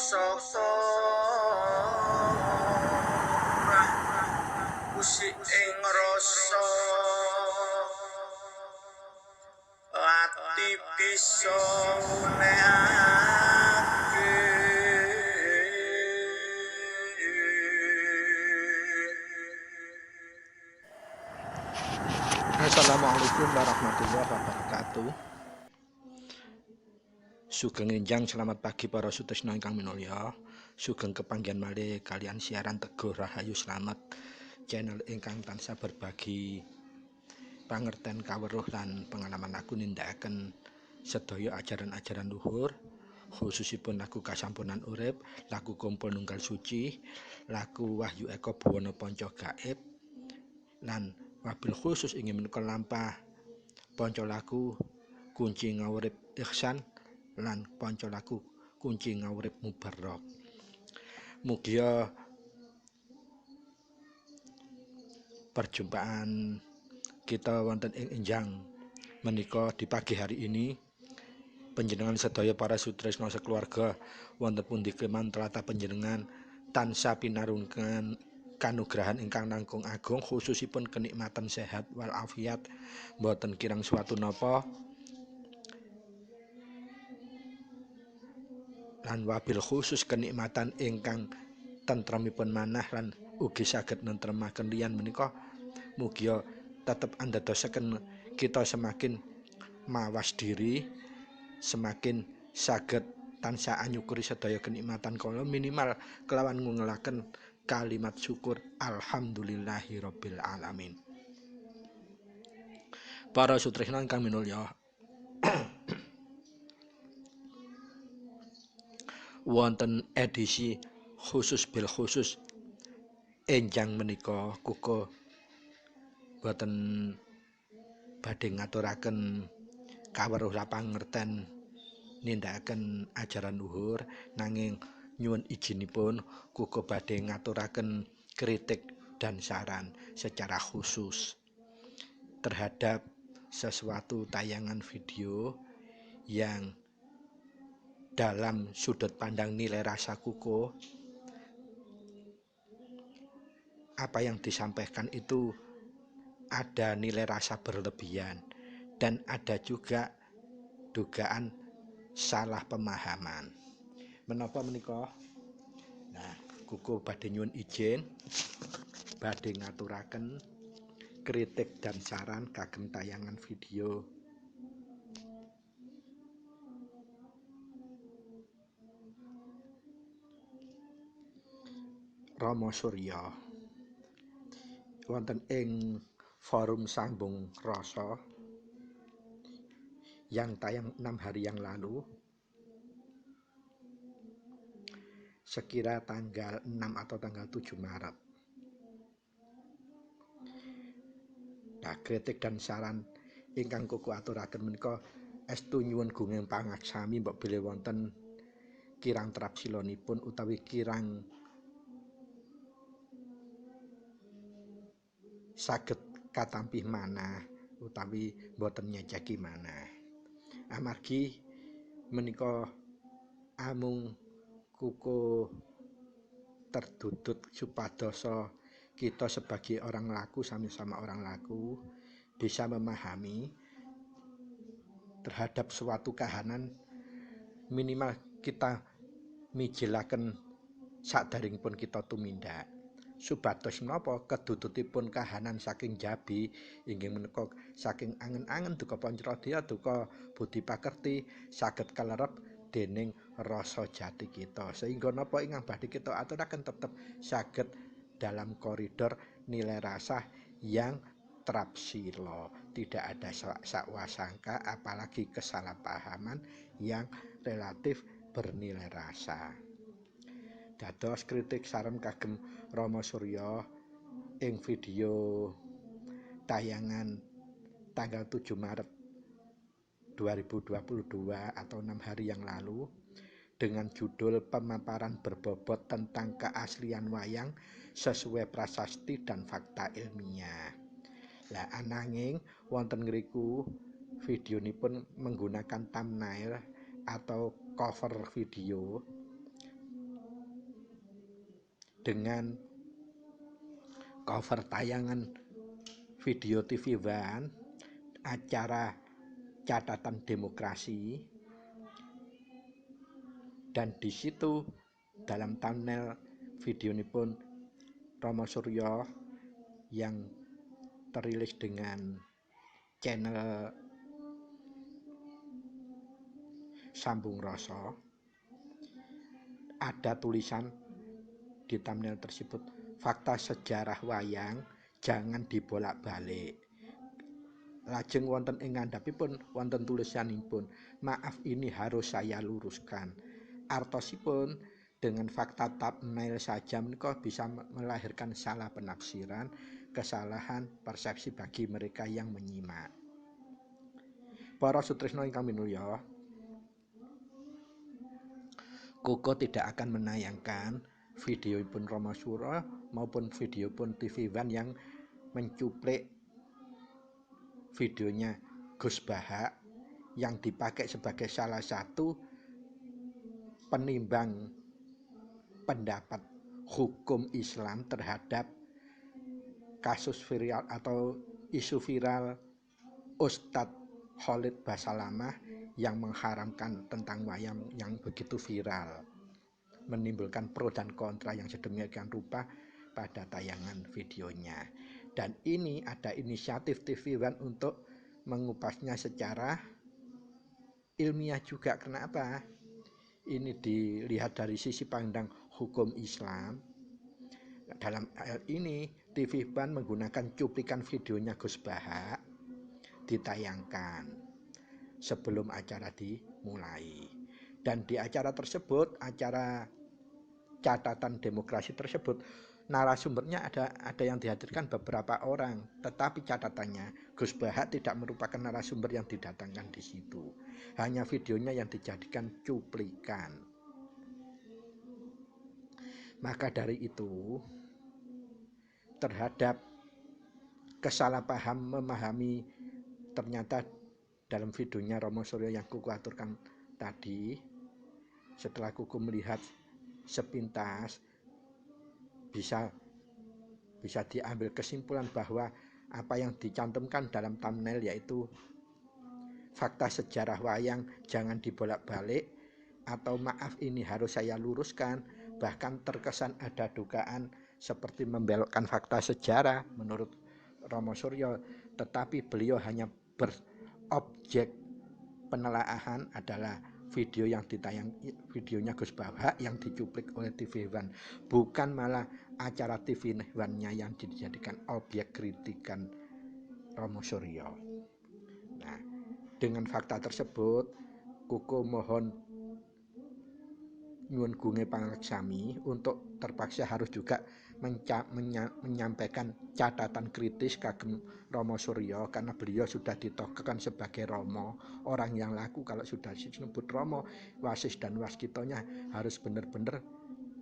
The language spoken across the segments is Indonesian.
sapa usik ing rasa ati bisa menehake Assalamualaikum warahmatullahi wabarakatuh. Sugeng enjang selamat pagi para sutresna ingkang minulya. Sugeng kepanggihan malih kalian siaran Teguh Rahayu Slamet, channel ingkang tansah berbagi pangerten kaweruh lan pengalaman aku nindakaken sedaya ajaran-ajaran luhur, khususipun laku kasampunan urip, laku kumpul nunggal suci, laku Wahyu Eko Buwana Panca Gaib, lan wabil khusus ingin menika lampah panca laku kunci ngawurip ihsan lan panca laku kunci ngawurip mubarok. Mugia perjumpaan kita wonten ing enjang menika di pagi hari ini panjenengan sedaya para sutresna sekeluarga wonten pundi keman tlatah panjenengan tansah pinarungan kanugrahan ingkang langkung agung, khususipun kenikmatan sehat wal afiat, mboten kirang suatu napa, lan wabil khusus kenikmatan ingkang tentremipun manah lan ugi saged nentremaken liyan menika mugia tetep andadosaken kita semakin mawas diri, semakin saged tansah anyukuri sedaya kenikmatan kala minimal kelawan ngungelaken kalimat syukur alhamdulillahirabbil alamin. Para sutresna ingkang minulya, wonten edisi khusus bil khusus enjang menika kuko boten badhe ngaturaken kaweruh pangerten nindakaken ajaran luhur, nanging nyuwun ijinipun kuko badhe ngaturaken kritik dan saran secara khusus terhadap sesuatu tayangan video yang dalam sudut pandang nilai rasa kuko apa yang disampaikan itu ada nilai rasa berlebihan dan ada juga dugaan salah pemahaman. Menapa menika? Nah, kuku badhe nyuwun izin badhe ngaturaken kritik dan saran kagem tayangan video Rama Surya wonten ing forum Sambung Rasa yang tayang 6 hari yang lalu sekira tanggal 6 atau tanggal 7 Maret. Nah, kritik dan saran ingkang kuku aturaken menika estu nyuwun gunging pangaksami mbok bilih wonten kirang trapsilonipun utawi kirang saged katampih manah utawi boten nyeceki manah. Amargi menika amung kuku terdudut supadosa kita sebagai orang laku sama-sama orang laku bisa memahami terhadap suatu kahanan, minimal kita mijilaken sadaringipun kita tumindak. Supados menapa kedudutipun kahanan saking Jabi inggih menika saking angen-angen duka Pancradya duka Budi Pakerti saged kalerep dening rasa jati kita, sehingga napa ingkang badhe kita aturaken tetep saged dalam koridor nilai rasa yang trapsila, tidak ada sakwasangka apalagi kesalahpahaman yang relatif bernilai rasa. Dados kritik saran kagem Rama Surya ing video tayangan tanggal 7 Maret 2022 atau 6 hari yang lalu dengan judul pemaparan berbobot tentang keaslian wayang sesuai prasasti dan fakta ilmiah. Lah ananging wonten ngriku videonipun menggunakan thumbnail atau cover video dengan cover tayangan video TV One acara catatan demokrasi, dan di situ dalam thumbnail video ini pun Romo Suryo yang terilis dengan channel Sambung Rasa, ada tulisan di thumbnail tersebut, fakta sejarah wayang jangan dibolak-balik. Lajeng wonten ing ngandhapipun wonten tulisanipun, maaf ini harus saya luruskan. Artosipun dengan fakta thumbnail saja menika bisa melahirkan salah penafsiran, kesalahan persepsi bagi mereka yang menyimak. Para sutresna ingkang minulya, Kuko tidak akan menayangkan video pun Romo Suryo maupun video pun TV One yang mencuplik videonya Gus Bahak yang dipakai sebagai salah satu penimbang pendapat hukum Islam terhadap kasus viral atau isu viral Ustadz Khalid Basalamah yang mengharamkan tentang wayang yang begitu viral, menimbulkan pro dan kontra yang sedemikian rupa pada tayangan videonya. Dan ini ada inisiatif TV One untuk mengupasnya secara ilmiah juga. Kenapa? Ini dilihat dari sisi pandang hukum Islam. Dalam hal ini TV One menggunakan cuplikan videonya Gus Bahak ditayangkan sebelum acara dimulai. Dan di acara tersebut, acara catatan demokrasi tersebut, narasumbernya ada yang dihadirkan beberapa orang, tetapi catatannya Gus Bahak tidak merupakan narasumber yang didatangkan di situ. Hanya videonya yang dijadikan cuplikan. Maka dari itu, terhadap kesalahpaham memahami ternyata dalam videonya Romo Suryo yang Kuku aturkan tadi, setelah Kuku melihat sepintas, bisa diambil kesimpulan bahwa apa yang dicantumkan dalam thumbnail yaitu fakta sejarah wayang jangan dibolak-balik atau maaf ini harus saya luruskan, bahkan terkesan ada dugaan seperti membelokkan fakta sejarah menurut Romo Suryo, tetapi beliau hanya berobjek penelaahan adalah video yang ditayang, videonya Gus Bahak yang dicuplik oleh TV One, bukan malah acara TV One-nya yang dijadikan objek kritikan Romo Suryo. Nah, dengan fakta tersebut, Kuku mohon nyuwun gunge pangreksami untuk terpaksa harus juga menyampaikan catatan kritis kagem Romo Suryo, karena beliau sudah ditokohkan sebagai Romo, orang yang laku kalau sudah disebut Romo, wasis dan waskitonya harus benar-benar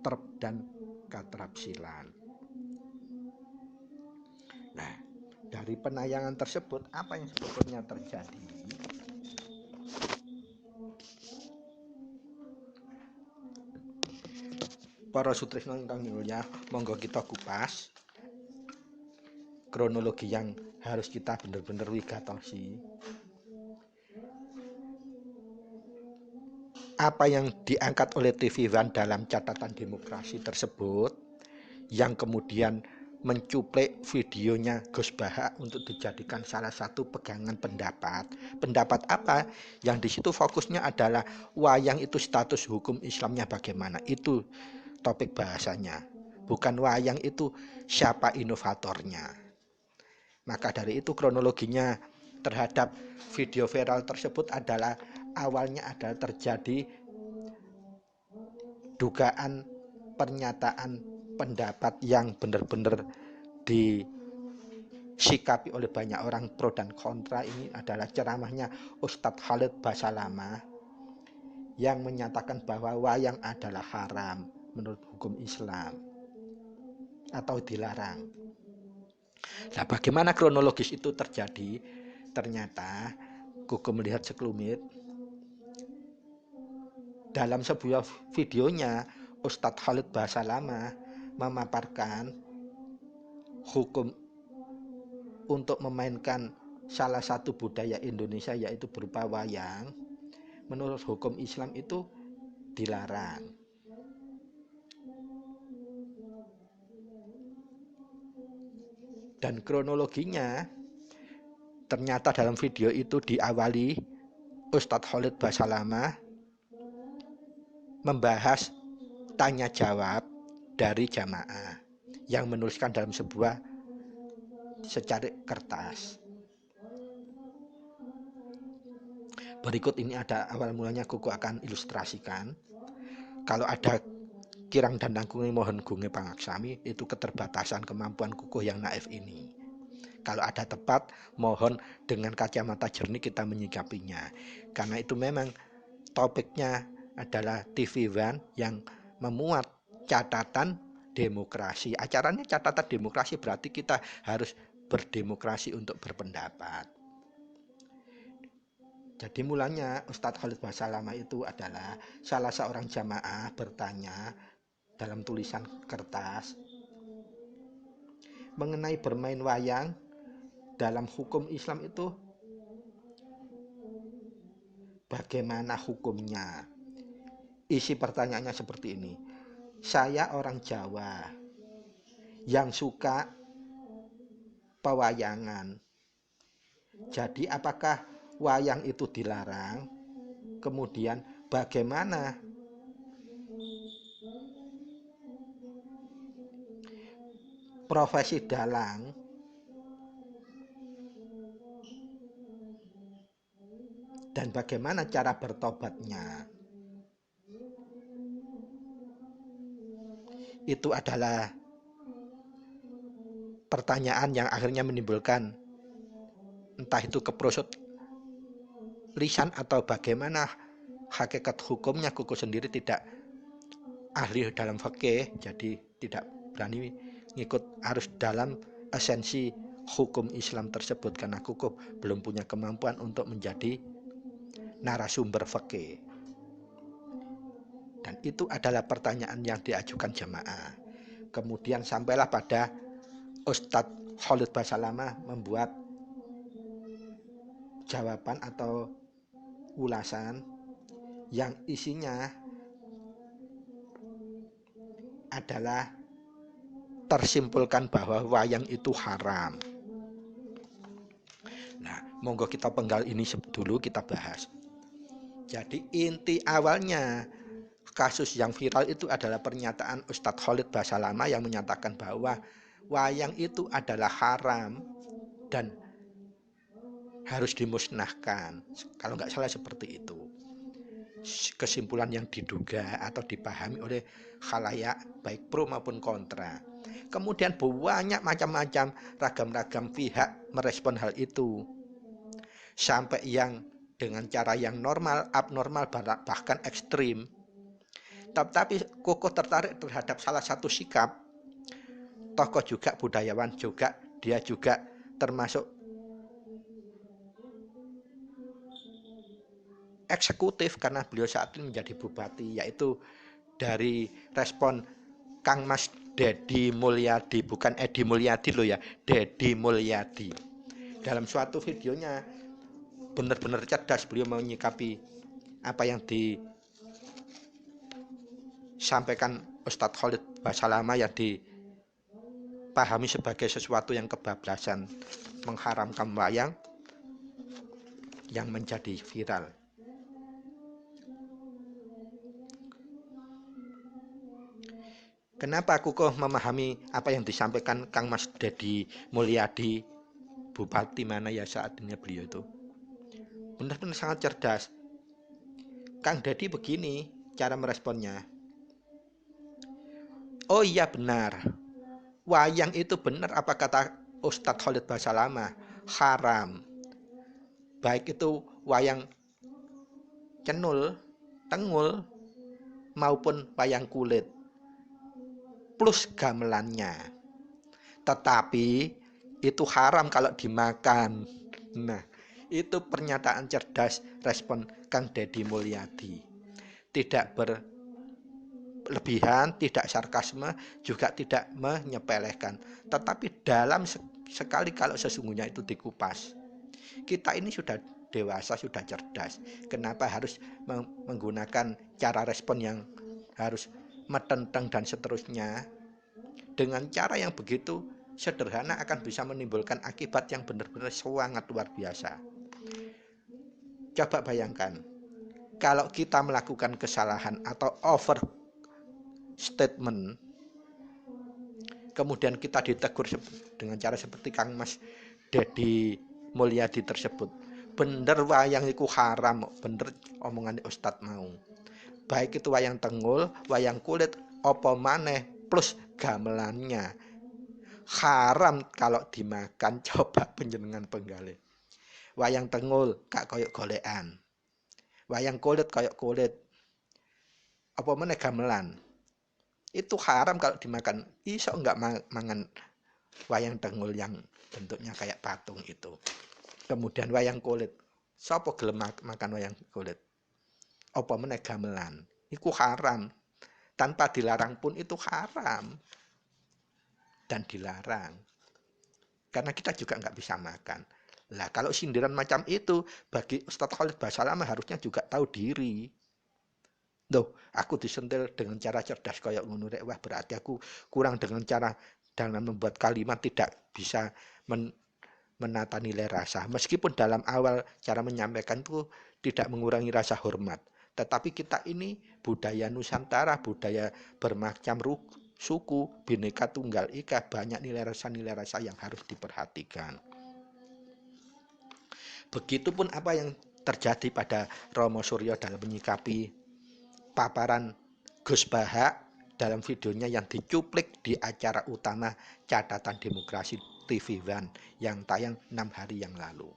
terp dan katrapsilan. Nah, dari penayangan tersebut apa yang sebetulnya terjadi? Para sutresna ingkang minulya, monggo kita kupas kronologi yang harus kita benar-benar wigatosi. Apa yang diangkat oleh TV One dalam catatan demokrasi tersebut, yang kemudian mencuplik videonya Gus Bahak untuk dijadikan salah satu pegangan pendapat. Pendapat apa? Yang di situ fokusnya adalah wayang itu status hukum Islamnya bagaimana. Itu topik bahasanya, bukan wayang itu siapa inovatornya. Maka dari itu kronologinya terhadap video viral tersebut adalah awalnya adalah terjadi dugaan pernyataan pendapat yang benar-benar disikapi oleh banyak orang pro dan kontra. Ini adalah ceramahnya Ustadz Khalid Basalamah yang menyatakan bahwa wayang adalah haram menurut hukum Islam atau dilarang. Nah, bagaimana kronologis itu terjadi? Ternyata Kuku melihat sekelumit dalam sebuah videonya Ustadz Khalid Basalamah memaparkan hukum untuk memainkan salah satu budaya Indonesia yaitu berupa wayang, menurut hukum Islam itu dilarang. Dan kronologinya ternyata dalam video itu diawali Ustadz Khalid Basalamah membahas tanya jawab dari jamaah yang menuliskan dalam sebuah secarik kertas. Berikut ini ada awal mulanya Kuku akan ilustrasikan. Kalau ada kirang dan nangkungi mohon gunge pangaksami, itu keterbatasan kemampuan Kuku yang naif ini. Kalau ada tepat, mohon dengan kacamata jernih kita menyikapinya. Karena itu memang topiknya adalah TV One yang memuat catatan demokrasi. Acaranya catatan demokrasi, berarti kita harus berdemokrasi untuk berpendapat. Jadi mulanya Ustadz Khalid Basalamah itu adalah salah seorang jamaah bertanya dalam tulisan kertas mengenai bermain wayang dalam hukum Islam itu bagaimana hukumnya. Isi pertanyaannya seperti ini. Saya orang Jawa yang suka pewayangan. Jadi apakah wayang itu dilarang? Kemudian bagaimana profesi dalang dan bagaimana cara bertobatnya? Itu adalah pertanyaan yang akhirnya menimbulkan entah itu keprosot lisan atau bagaimana hakikat hukumnya. Kuku sendiri tidak ahli dalam fikih, jadi tidak berani ngikut arus dalam esensi hukum Islam tersebut karena Kuku belum punya kemampuan untuk menjadi narasumber fikih. Dan itu adalah pertanyaan yang diajukan jamaah. Kemudian sampailah pada Ustadz Khalid Basalamah membuat jawaban atau ulasan yang isinya adalah tersimpulkan bahwa wayang itu haram. Nah, monggo kita penggal ini dulu kita bahas. Jadi inti awalnya kasus yang viral itu adalah pernyataan Ustadz Khalid Basalamah yang menyatakan bahwa wayang itu adalah haram dan harus dimusnahkan. Kalau nggak salah seperti itu. Kesimpulan yang diduga atau dipahami oleh khalayak baik pro maupun kontra. Kemudian banyak macam-macam ragam-ragam pihak merespon hal itu. Sampai yang dengan cara yang normal, abnormal, bahkan ekstrim. Tapi Kuku tertarik terhadap salah satu sikap tokoh juga, budayawan juga, dia juga termasuk eksekutif karena beliau saat ini menjadi bupati, yaitu dari respon Kang Mas Deddy Mulyadi, bukan Edi Mulyadi loh ya, Deddy Mulyadi. Dalam suatu videonya benar-benar cerdas beliau menyikapi apa yang disampaikan Ustadz Khalid Basalamah yang dipahami sebagai sesuatu yang kebablasan, mengharamkan wayang yang menjadi viral. Kenapa Kuku memahami apa yang disampaikan Kang Mas Deddy Mulyadi, bupati mana ya saat ini beliau itu? Benar-benar sangat cerdas. Kang Deddy begini cara meresponnya. Oh iya benar, wayang itu benar apa kata Ustadz Khalid Basalamah, haram. Baik itu wayang cenul, tengul, maupun wayang kulit plus gamelannya. Tetapi itu haram kalau dimakan. Nah, itu pernyataan cerdas respon Kang Deddy Mulyadi. Tidak berlebihan, tidak sarkasme, juga tidak menyepelekan. Tetapi dalam sekali kalau sesungguhnya itu dikupas, kita ini sudah dewasa, sudah cerdas. Kenapa harus menggunakan cara respon yang harus metenteng dan seterusnya? Dengan cara yang begitu sederhana akan bisa menimbulkan akibat yang benar-benar sangat luar biasa. Coba bayangkan, kalau kita melakukan kesalahan atau over statement, kemudian kita ditegur dengan cara seperti Kang Mas Dedi Mulyadi tersebut, bener wayang iku haram, bener omongan Ustadz mau. Baik itu wayang tenggul, wayang kulit, apa maneh plus gamelannya. Haram kalau dimakan. Coba panjenengan penggalih. Wayang tenggul gak koyok golekan. Wayang kulit koyok kulit. Apa maneh gamelan. Itu haram kalau dimakan. Iso enggak mangan wayang tenggul yang bentuknya kayak patung itu. Kemudian wayang kulit. Sopo gelem makan wayang kulit? Apa meneh gamelan? Iku haram. Tanpa dilarang pun itu haram. Dan dilarang. Karena kita juga nggak bisa makan. Lah kalau sindiran macam itu, bagi Ustadz Khalid Basalamah harusnya juga tahu diri. Loh, aku disentil dengan cara cerdas kayak ngono rek, wah berarti aku kurang dengan cara dalam membuat kalimat tidak bisa menata nilai rasa. Meskipun dalam awal cara menyampaikan itu tidak mengurangi rasa hormat. Tetapi kita ini budaya Nusantara, budaya bermacam suku, Bhinneka Tunggal Ika, banyak nilai rasa yang harus diperhatikan. Begitupun apa yang terjadi pada Romo Suryo dalam menyikapi paparan Gus Bahak dalam videonya yang dicuplik di acara utama Catatan Demokrasi TV One yang tayang 6 hari yang lalu.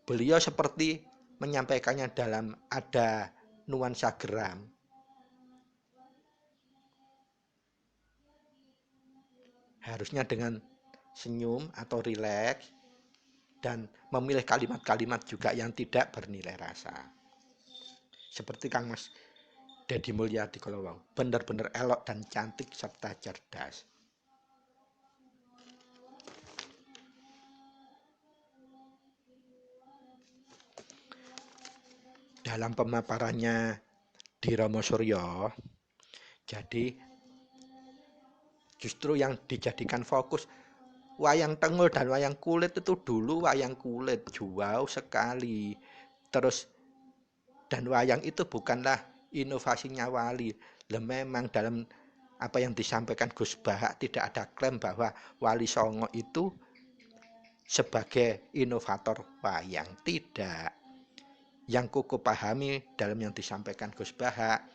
Beliau seperti menyampaikannya dalam ada nuansa geram. Harusnya dengan senyum atau rileks dan memilih kalimat-kalimat juga yang tidak bernilai rasa. Seperti Kang Mas Dedi Mulyadi kalau wow, benar-benar elok dan cantik serta cerdas. Dalam pemaparannya di Romo Suryo, jadi justru yang dijadikan fokus wayang tenggul dan wayang kulit itu dulu wayang kulit jauh sekali. Terus dan wayang itu bukanlah inovasinya Wali. Memang dalam apa yang disampaikan Gus Bahak tidak ada klaim bahwa Wali Songo itu sebagai inovator wayang. Tidak. Yang kuku pahami dalam yang disampaikan Gus Bahak,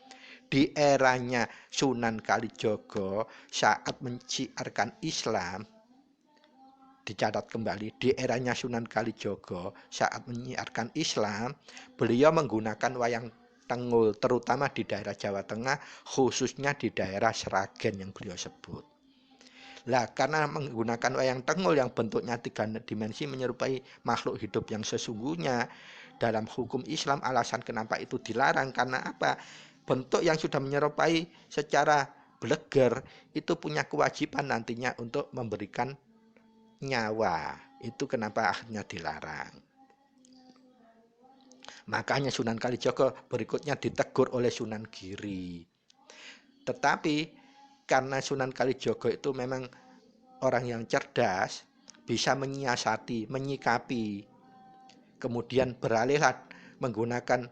di eranya Sunan Kalijogo saat menciarkan Islam, dicatat kembali, di eranya Sunan Kalijogo saat menyiarkan Islam, beliau menggunakan wayang tenggul terutama di daerah Jawa Tengah, khususnya di daerah Sragen yang beliau sebut. Lah karena menggunakan wayang tenggul yang bentuknya 3 dimensi menyerupai makhluk hidup yang sesungguhnya, dalam hukum Islam alasan kenapa itu dilarang karena apa? Bentuk yang sudah menyerupai secara bleger itu punya kewajiban nantinya untuk memberikan nyawa. Itu kenapa akhirnya dilarang. Makanya Sunan Kalijogo berikutnya ditegur oleh Sunan Giri. Tetapi karena Sunan Kalijogo itu memang orang yang cerdas, bisa menyiasati, menyikapi, kemudian beralihlah menggunakan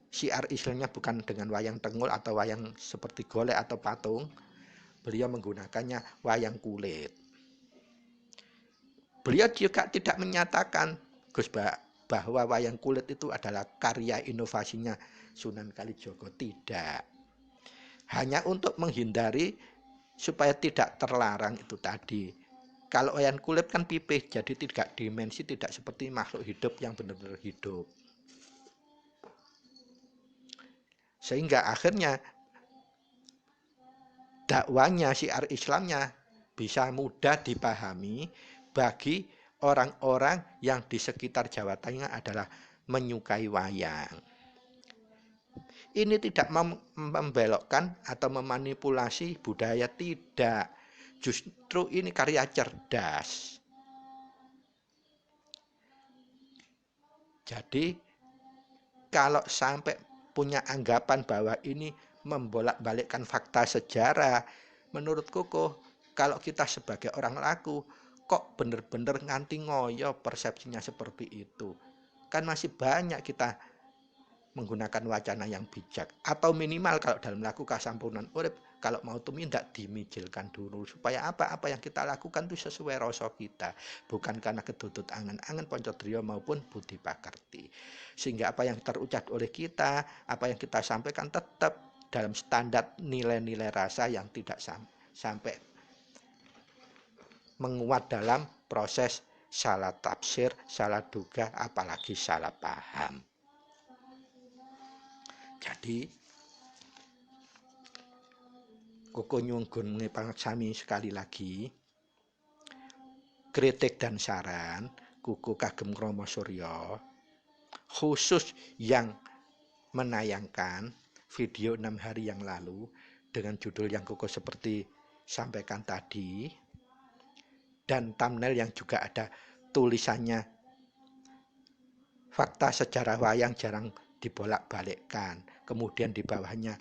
syiar Islamnya bukan dengan wayang tenggul atau wayang seperti golek atau patung. Beliau menggunakannya wayang kulit. Beliau juga tidak menyatakan Gus bahwa wayang kulit itu adalah karya inovasinya Sunan Kalijogo. Tidak. Hanya untuk menghindari supaya tidak terlarang itu tadi. Kalau wayang kulit kan pipih, jadi tidak dimensi, tidak seperti makhluk hidup yang benar-benar hidup. Sehingga akhirnya dakwanya, syiar Islamnya bisa mudah dipahami bagi orang-orang yang di sekitar Jawa Tengah adalah menyukai wayang. Ini tidak membelokkan atau memanipulasi budaya, tidak. Justru ini karya cerdas. Jadi kalau sampai punya anggapan bahwa ini membolak-balikkan fakta sejarah, menurut Koko, kalau kita sebagai orang laku, kok bener-bener nganti ngoyo persepsinya seperti itu. Kan masih banyak kita menggunakan wacana yang bijak, atau minimal kalau dalam laku kasampunan urip, kalau mau tumindak dimijilkan dulu, supaya apa yang kita lakukan itu sesuai rasa kita, bukan karena kedudut angen-angen Poncodrio maupun budi pakerti, sehingga apa yang terucap oleh kita, apa yang kita sampaikan tetap dalam standar nilai-nilai rasa yang tidak sampai menguat dalam proses salah tafsir, salah duga, apalagi salah paham. Jadi Koko nyunggun pangaksami sekali lagi, kritik dan saran Koko kagem Rama Surya, khusus yang menayangkan video 6 hari yang lalu dengan judul yang Koko seperti sampaikan tadi, dan thumbnail yang juga ada tulisannya fakta sejarah wayang jarang dibolak-balikkan, kemudian di bawahnya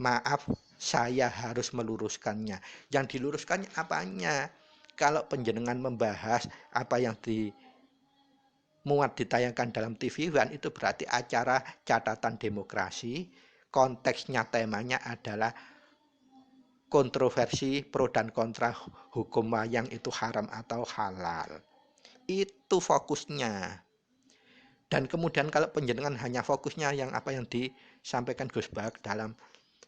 maaf saya harus meluruskannya. Yang diluruskannya apanya? Kalau penjenengan membahas apa yang dimuat ditayangkan dalam TV One, itu berarti acara catatan demokrasi, konteksnya temanya adalah kontroversi pro dan kontra hukum wayang itu haram atau halal. Itu fokusnya. Dan kemudian kalau penjenengan hanya fokusnya yang apa yang disampaikan Gus Bak dalam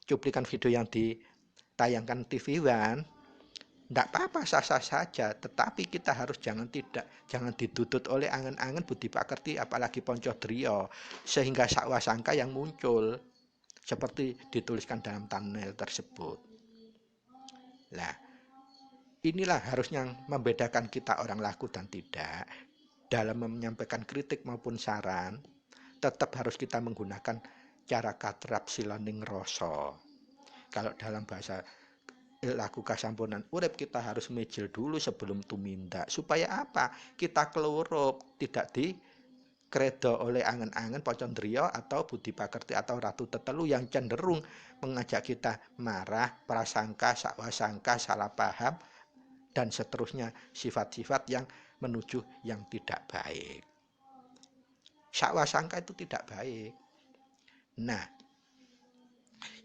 cuplikan video yang ditayangkan TV One, tidak apa-apa, sah-sah saja, tetapi kita harus jangan dituntut oleh angen-angen budi pakerti, apalagi Poncodrio, sehingga sakwa-sangka yang muncul seperti dituliskan dalam thumbnail tersebut. Nah, inilah harusnya membedakan kita orang laku dan tidak. Dalam menyampaikan kritik maupun saran, tetap harus kita menggunakan cara katrap silaning rasa. Kalau dalam bahasa laku kasampunan urip, kita harus mijil dulu sebelum tumindak. Supaya apa? Kita kelurup, tidak dikredo oleh angen-angen Poncodrio atau budi pakerti atau Ratu Tetelu yang cenderung mengajak kita marah, prasangka, sakwasangka, salah paham, dan seterusnya, sifat-sifat yang menuju yang tidak baik. Sakwasangka itu tidak baik. Nah,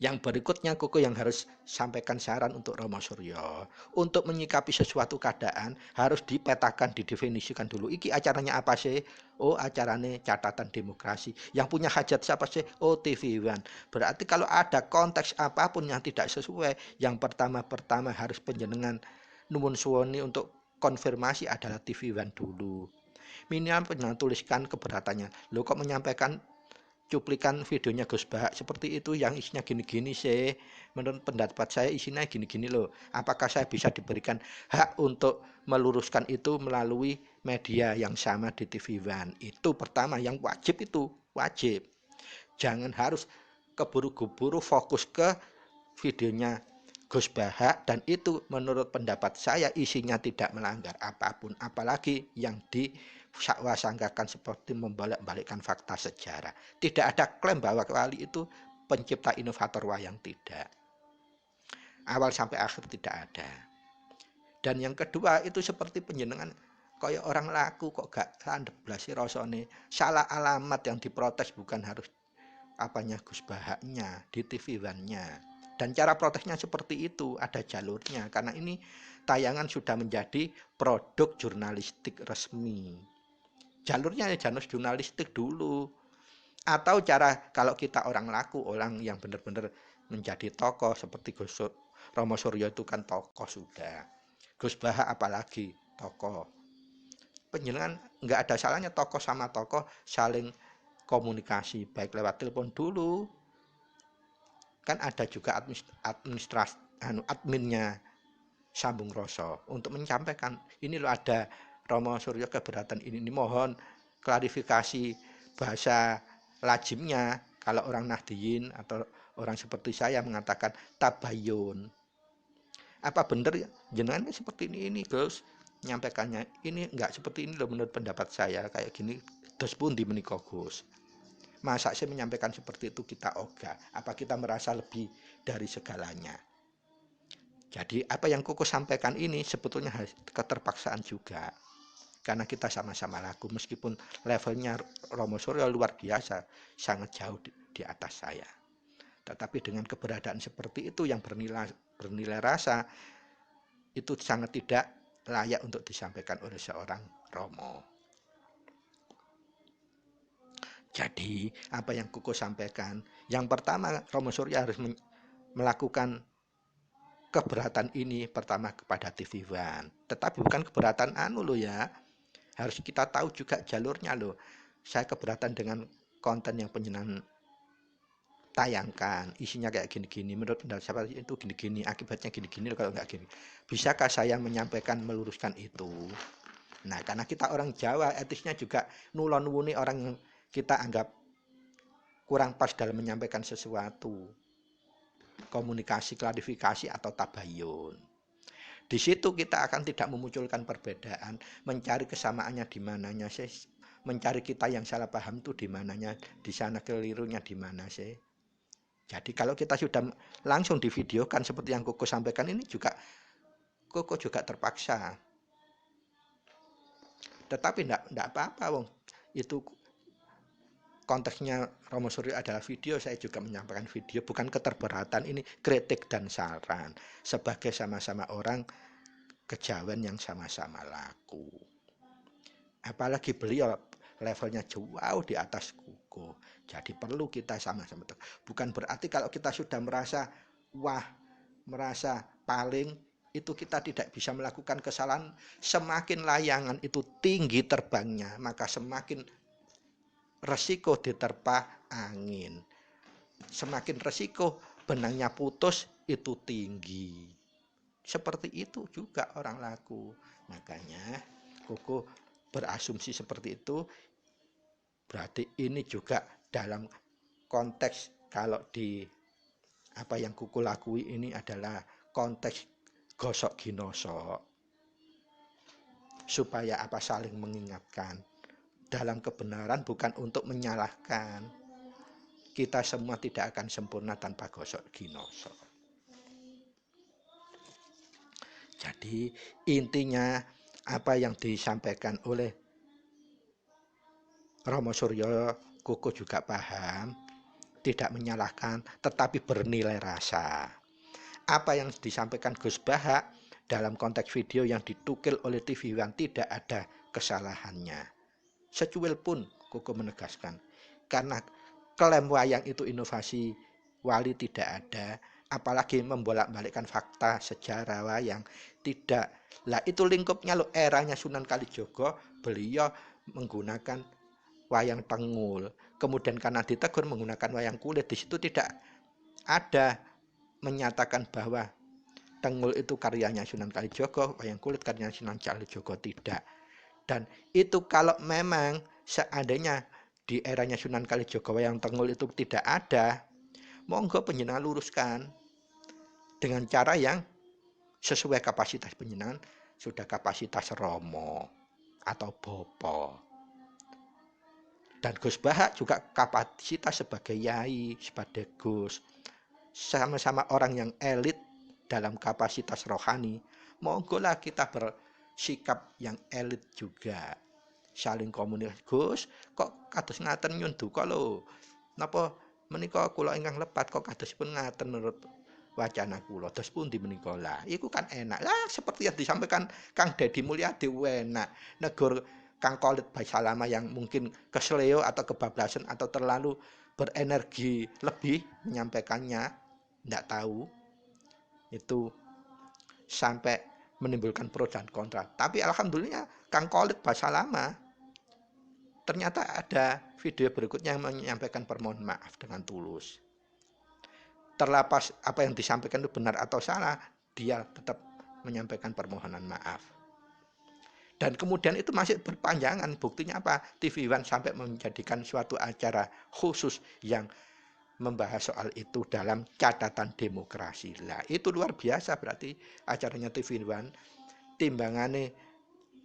yang berikutnya Koko yang harus sampaikan saran untuk Rama Surya, untuk menyikapi sesuatu keadaan harus dipetakan, didefinisikan dulu. Iki acaranya apa sih? Oh, acaranya catatan demokrasi. Yang punya hajat siapa sih? Oh, TV One. Berarti kalau ada konteks apapun yang tidak sesuai, yang pertama harus penjenengan nuwun suwoni untuk konfirmasi adalah TV One dulu. Minimal penjenengan tuliskan keberatannya. Lo kok menyampaikan cuplikan videonya Gus Bak seperti itu yang isinya gini-gini sih, menurut pendapat saya isinya gini-gini loh, apakah saya bisa diberikan hak untuk meluruskan itu melalui media yang sama di TV One? Itu pertama, yang wajib, itu wajib. Jangan harus keburu-buru fokus ke videonya Gus Bak, dan itu menurut pendapat saya isinya tidak melanggar apapun, apalagi yang disangkakan seperti membolak-balikkan fakta sejarah. Tidak ada klaim bahwa Wali itu pencipta inovator wayang, tidak. Awal sampai akhir tidak ada. Dan yang kedua itu seperti penjenengan kayak orang laku kok gak landep blasi rasane, salah alamat yang diprotes bukan harus apanya Gus Bahaknya di TV One-nya. Dan cara protesnya seperti itu, ada jalurnya, karena ini tayangan sudah menjadi produk jurnalistik resmi. Jalurnya ya jalur jurnalistik dulu. Atau cara kalau kita orang laku, orang yang benar-benar menjadi tokoh seperti Gus Rama Surya itu kan tokoh sudah. Gus Bahak apalagi tokoh. Penjenengan nggak ada salahnya tokoh sama tokoh saling komunikasi, baik lewat telepon dulu. Kan ada juga adminnya Sambung Rasa untuk menyampaikan ini loh, ada Rama Surya keberatan ini mohon klarifikasi bahasa lazimnya, Kalau orang Nahdiyin atau orang seperti saya mengatakan tabayun. Apa benar ya? Jenengan kan seperti ini Gus. Nyampaikannya ini enggak seperti ini loh menurut pendapat saya kayak gini. Terus pun di menika Gus. Masa saya menyampaikan seperti itu kita ogah? Apa kita merasa lebih dari segalanya? Jadi apa yang Koko sampaikan ini sebetulnya keterpaksaan juga. Karena kita sama-sama laku meskipun levelnya Romo Suryo luar biasa, sangat jauh di atas saya. Tetapi dengan keberadaan seperti itu yang bernilai rasa, itu sangat tidak layak untuk disampaikan oleh seorang Romo. Jadi apa yang Koko sampaikan, yang pertama Romo Suryo harus melakukan keberatan ini pertama kepada TV One. Tetapi bukan keberatan loh ya. Harus kita tahu juga jalurnya loh. Saya keberatan dengan konten yang penjenengan tayangkan, isinya kayak gini-gini, menurut pendapat siapa itu gini-gini, akibatnya gini-gini kalau nggak gini. Bisakah saya menyampaikan, meluruskan itu? Nah, karena kita orang Jawa, etisnya juga nulon-wuni orang yang kita anggap kurang pas dalam menyampaikan sesuatu. Komunikasi, klarifikasi, atau tabayun. Di situ kita akan tidak memunculkan perbedaan, mencari kesamaannya di mananya sih, mencari kita yang salah paham tuh di mananya, di sana kelirunya di mana sih. Jadi kalau kita sudah langsung divideokan seperti yang Koko sampaikan ini juga, Koko juga terpaksa. Tetapi enggak apa-apa, wong. Itu konteksnya Romo Suryo adalah video, saya juga menyampaikan video, bukan keterberatan, ini kritik dan saran sebagai sama-sama orang kejawen yang sama-sama laku. Apalagi beliau levelnya jauh di atas Koko. Jadi perlu kita sama-sama. Bukan berarti kalau kita sudah merasa merasa paling, itu kita tidak bisa melakukan kesalahan. Semakin layangan itu tinggi terbangnya, maka semakin resiko diterpa angin. Semakin resiko benangnya putus itu tinggi. Seperti itu juga orang laku. Makanya Koko berasumsi seperti itu. Berarti ini juga dalam konteks kalau di apa yang Koko lakui ini adalah konteks gosok ginosok. Supaya apa saling mengingatkan. Dalam kebenaran bukan untuk menyalahkan. Kita semua tidak akan sempurna tanpa gosok ginosok. Jadi intinya apa yang disampaikan oleh Romo Suryo, Koko juga paham, tidak menyalahkan, tetapi bernilai rasa. Apa yang disampaikan Gus Bahak dalam konteks video yang ditukil oleh TV One tidak ada kesalahannya. Secuil pun Koko menegaskan, karena klaim wayang itu inovasi wali tidak ada. Apalagi membolak-balikkan fakta sejarah wayang tidak. Lah itu lingkupnya lo eranya Sunan Kalijogo, beliau menggunakan wayang tengul. Kemudian karena ditegur menggunakan wayang kulit, di situ tidak ada menyatakan bahwa tengul itu karyanya Sunan Kalijogo, wayang kulit karyanya Sunan Kalijogo, tidak. Dan itu kalau memang seandainya di eranya Sunan Kalijogo wayang tengul itu tidak ada, monggo penjenengan luruskan dengan cara yang sesuai kapasitas penjenengan, sudah kapasitas Romo atau Bopo. Dan Gus Bahak juga kapasitas sebagai yai, sebagai Gus. Sama-sama orang yang elit dalam kapasitas rohani. Monggo lah kita bersikap yang elit juga. Saling komunikasi. Gus, kok kados ngaten nyun duka lho. Napa menika kula ingkang lepat kok kadosipun ngaten menurut wacana kula. Dos pundi menika lah. Iku kan enak. Lah seperti yang disampaikan Kang Deddy Mulyadi enak. Negur Kang Khalid Basalamah yang mungkin kesleo atau kebablasan atau terlalu berenergi lebih menyampaikannya, tidak tahu. Itu sampai menimbulkan pro dan kontra. Tapi alhamdulillah Kang Khalid Basalamah ternyata ada video berikutnya yang menyampaikan permohonan maaf dengan tulus. Terlepas apa yang disampaikan itu benar atau salah, dia tetap menyampaikan permohonan maaf. Dan kemudian itu masih berpanjangan. Buktinya apa? TV One sampai menjadikan suatu acara khusus yang membahas soal itu dalam catatan demokrasi. Lah, itu luar biasa berarti acaranya TV One. Timbangane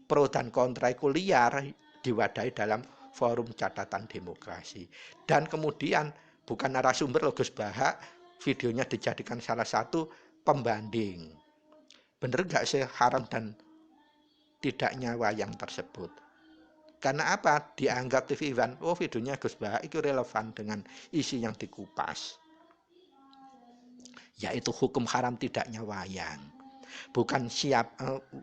pro dan kontra iku liar diwadahi dalam forum catatan demokrasi. Dan kemudian bukan narasumber loh Gus Bahak, videonya dijadikan salah satu pembanding. Bener nggak sih haram dan tidaknya wayang tersebut? Karena apa? Dianggap TV One, oh videonya Gus Bahak itu relevan dengan isi yang dikupas. Yaitu hukum haram tidaknya wayang. Bukan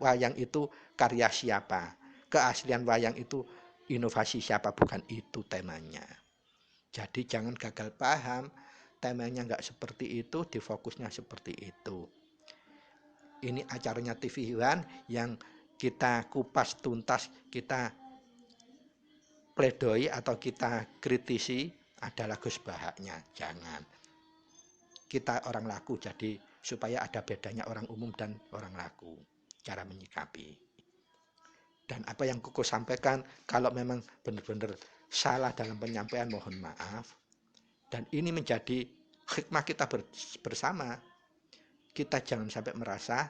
wayang itu karya siapa. Keaslian wayang itu inovasi siapa, bukan itu temanya. Jadi jangan gagal paham, temanya nggak seperti itu, difokusnya seperti itu. Ini acaranya TV One yang kita kupas tuntas, kita pledoi atau kita kritisi adalah Gus Bahaknya. Jangan. Kita orang laku, jadi supaya ada bedanya orang umum dan orang laku. Cara menyikapi. Dan apa yang Kuku sampaikan, kalau memang benar-benar salah dalam penyampaian, mohon maaf. Dan ini menjadi hikmah kita bersama. Kita jangan sampai merasa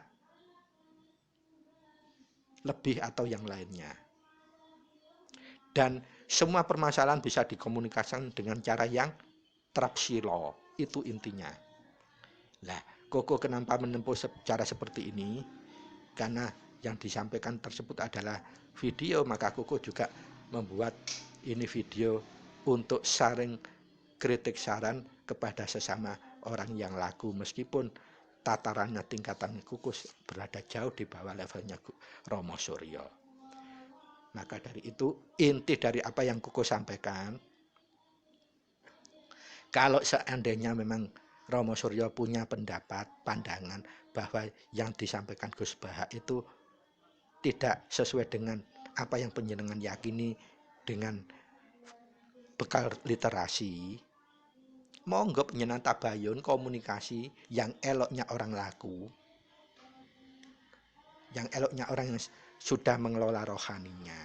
lebih atau yang lainnya. Dan semua permasalahan bisa dikomunikasikan dengan cara yang trapsilo. Itu intinya. Lah, Koko kenapa menempuh cara seperti ini? Karena yang disampaikan tersebut adalah video, maka Koko juga membuat ini video untuk saling kritik saran kepada sesama orang yang laku, meskipun tatarannya tingkatan Kukus berada jauh di bawah levelnya Romo Suryo. Maka dari itu inti dari apa yang Kukus sampaikan, kalau seandainya memang Romo Suryo punya pendapat, pandangan bahwa yang disampaikan Gus Bahak itu tidak sesuai dengan apa yang panjenengan yakini dengan bekal literasi, monggo panjenengan tabayun komunikasi yang eloknya orang laku, yang eloknya orang yang sudah mengelola rohaninya.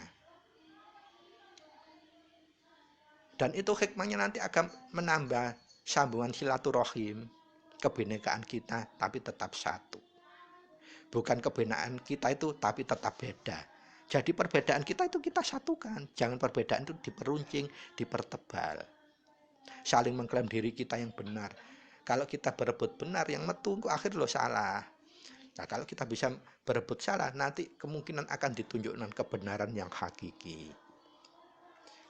Dan itu hikmahnya nanti akan menambah sambungan silaturahim, kebinekaan kita tapi tetap satu. Bukan kebenaran kita itu tapi tetap beda. Jadi perbedaan kita itu kita satukan. Jangan perbedaan itu diperuncing, dipertebal. Saling mengklaim diri kita yang benar. Kalau kita berebut benar, yang metu akhir lo salah. Nah, kalau kita bisa berebut salah, nanti kemungkinan akan ditunjukkan kebenaran yang hakiki.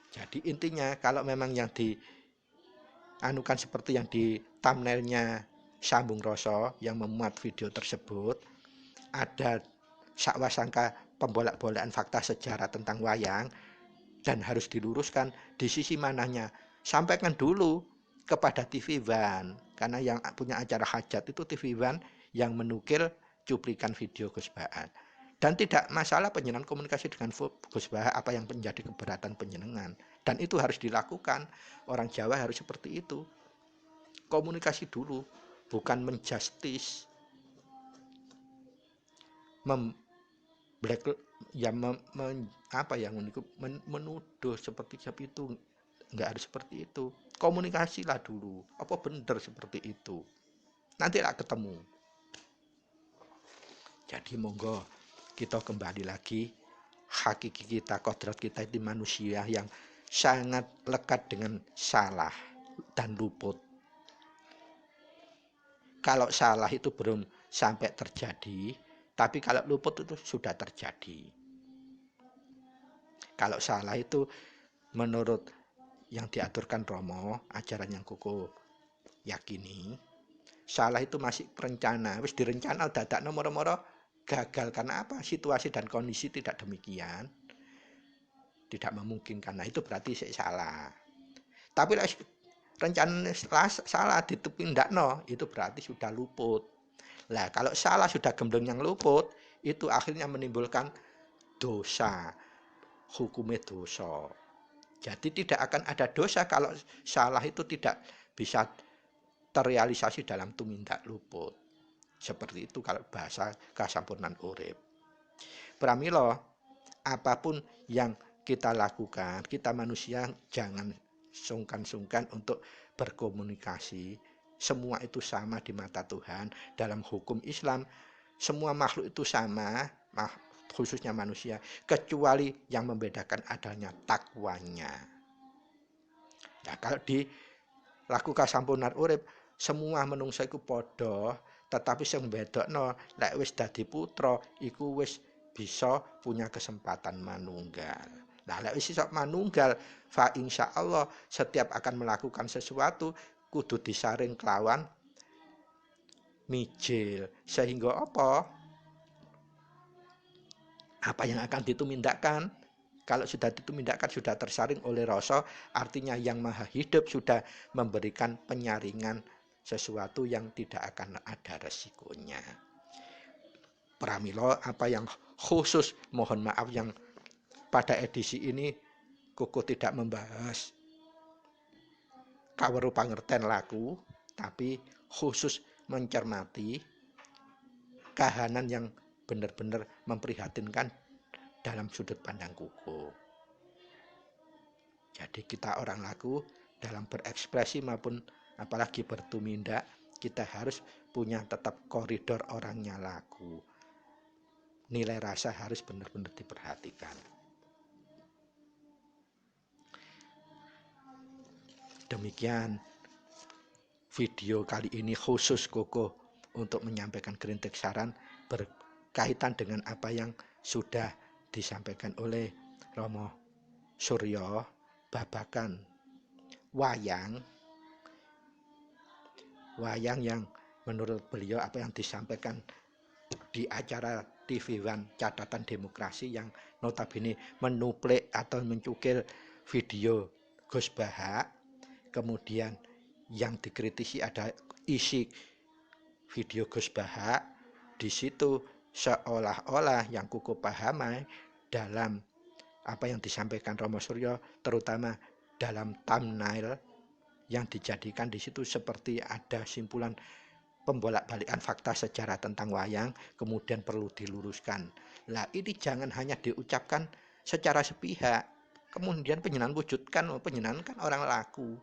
Jadi intinya kalau memang yang dianukan seperti yang di thumbnailnya Sambung Roso yang memuat video tersebut, ada sakwasangka pembolak-bolakan fakta sejarah tentang wayang dan harus diluruskan di sisi mananya. Sampaikan dulu kepada TV One, karena yang punya acara hajat itu TV One yang menukil cuplikan video Gus Bahak. Dan tidak masalah penjenengan komunikasi dengan Gus Bahak apa yang menjadi keberatan penjenengan. Dan itu harus dilakukan. Orang Jawa harus seperti itu. Komunikasi dulu, bukan menjustis, menuduh seperti itu. Enggak harus seperti itu. Komunikasilah dulu. Apa benar seperti itu? Nanti lah ketemu. Jadi monggo kita kembali lagi, hakiki kita, kodrat kita itu manusia yang sangat lekat dengan salah dan luput. Kalau salah itu belum sampai terjadi, tapi kalau luput itu sudah terjadi. Kalau salah itu menurut yang diaturkan Romo, ajaran yang Koko yakini, salah itu masih perencana, wis direncana dadakno moro-moro gagal. Karena apa? Situasi dan kondisi tidak demikian, tidak memungkinkan. Nah, itu berarti salah. Tapi rencana salah ditindakno, itu berarti sudah luput. Lah, kalau salah sudah gembleng yang luput, itu akhirnya menimbulkan dosa, hukumnya dosa. Jadi tidak akan ada dosa kalau salah itu tidak bisa terrealisasi dalam tumindak luput. Seperti itu kalau bahasa kasampurnan urip. Pramila, apapun yang kita lakukan, kita manusia jangan sungkan-sungkan untuk berkomunikasi. Semua itu sama di mata Tuhan. Dalam hukum Islam, semua makhluk itu sama, khususnya manusia, kecuali yang membedakan adanya takwanya. Nah, kalau dilakukan sampunan urip, semua menungsa iku padha, tetapi sing bedokno lek wis dadi putra iku wis bisa punya kesempatan manunggal. Nah, lek wis iso manunggal, fa insyaallah setiap akan melakukan sesuatu kudu disaring kelawan mijil. Sehingga apa? Apa yang akan ditumindakkan? Kalau sudah ditumindakkan, sudah tersaring oleh rasa, artinya yang maha hidup sudah memberikan penyaringan sesuatu yang tidak akan ada resikonya. Pramila apa yang khusus, mohon maaf yang pada edisi ini Koko tidak membahas kaweruh pangerten laku, tapi khusus mencermati kahanan yang benar-benar memprihatinkan dalam sudut pandang Koko. Jadi kita orang laku dalam berekspresi maupun apalagi bertumindak, kita harus punya tetap koridor orangnya laku. Nilai rasa harus benar-benar diperhatikan. Demikian video kali ini khusus Koko untuk menyampaikan kritik saran berkaitan dengan apa yang sudah disampaikan oleh Romo Suryo babakan wayang yang menurut beliau apa yang disampaikan di acara TV One Catatan Demokrasi yang notabene menuplik atau mencukil video Gus Bahak. Kemudian yang dikritisi ada isi video Gus Bahak. Di situ seolah-olah yang Koko pahami dalam apa yang disampaikan Romo Suryo, terutama dalam thumbnail yang dijadikan di situ seperti ada simpulan pembolak-balikan fakta sejarah tentang wayang, kemudian perlu diluruskan. Lah ini jangan hanya diucapkan secara sepihak, kemudian penjenengan wujudkan, penjenengan kan orang laku.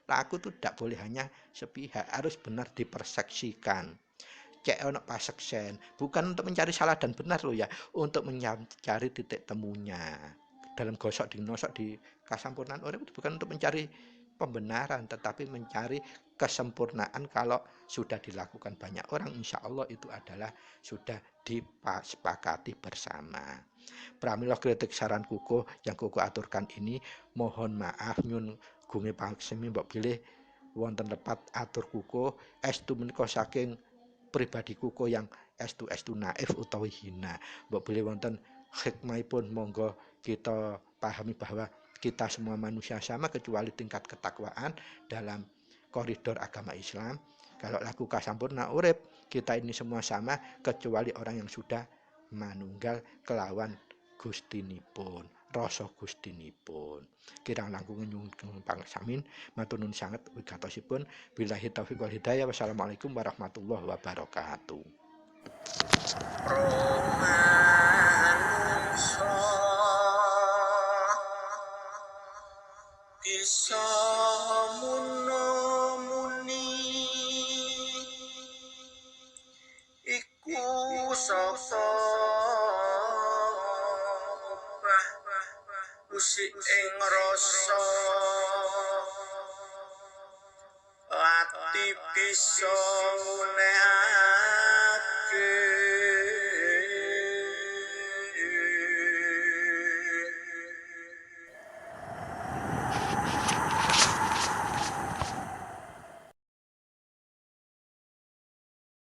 Laku itu tidak boleh hanya sepihak, harus benar diperseksikan. Cek ono paseksen, bukan untuk mencari salah dan benar loh ya, untuk mencari titik temunya. Dalam gosok dinosok di kasampurnaan urip itu bukan untuk mencari pembenaran, tetapi mencari kesempurnaan. Kalau sudah dilakukan banyak orang, insya Allah itu adalah sudah disepakati bersama. Pramila kritik saran Koko yang Koko aturkan ini, mohon maaf nyun gunge pangsemi mbok pilih wonten lepat atur Koko estu menika saking pribadi Koko yang estu naif utawi hina. Mbok pilih wonten hikmahipun, monggo kita pahami bahwa kita semua manusia sama kecuali tingkat ketakwaan dalam koridor agama Islam. Kalau laku kasampurna urip, kita ini semua sama kecuali orang yang sudah manunggal kelawan gustinipun, rasa gustinipun. Kirang langkung nyuwun pangsamin, matur nuwun sanget wigatosipun. Billahi taufiq wal hidayah. Wassalamualaikum warahmatullahi wabarakatuh. Romanungso bisa muni iku saka obah usik ing rasa ati bisa